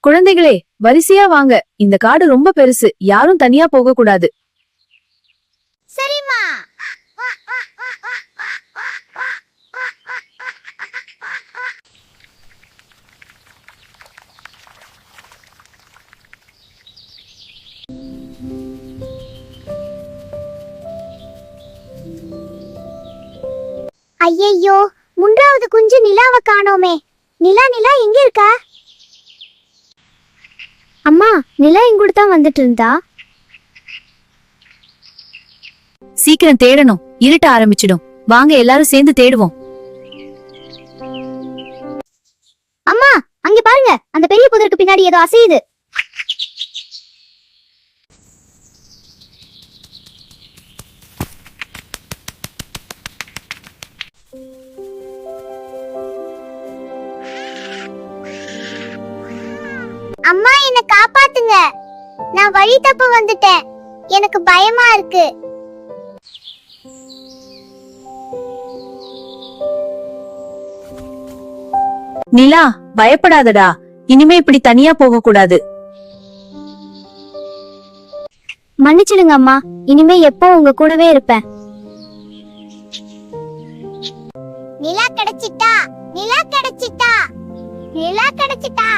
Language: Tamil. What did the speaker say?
குழந்தைகளே, வரிசையா வாங்க. இந்த காடு ரொம்ப பெருசு, யாரும் தனியா போக கூடாது. சரிம்மா. ஐயையோ, மூன்றாவது குஞ்சு நிலாவை காணோமே. நிலா நிலா எங்க இருக்கா? அம்மா, நிலா எங்கூட தான் வந்துட்டு இருந்தா. சீக்கிரம் தேடணும், இருட்ட ஆரம்பிச்சிடும். வாங்க எல்லாரும் சேர்ந்து தேடுவோம். அம்மா, அங்க பாருங்க, அந்த பெரிய புதருக்கு பின்னாடி ஏதோ அசையுது. அம்மா, என்ன காப்பாத்துங்க. நான் வழி தப்ப வந்துட்டேன். எனக்கு பயமா இருக்கு. நிலா, பயப்படாதடா. இனிமே இப்படி தனியா போக கூடாது. மன்னிச்சிடுங்க அம்மா, இனிமே எப்போ உங்க கூடவே இருப்பேன். நிலா கிடைச்சிட்டா, நிலா கிடைச்சிட்டா, நிலா கிடைச்சிட்டா.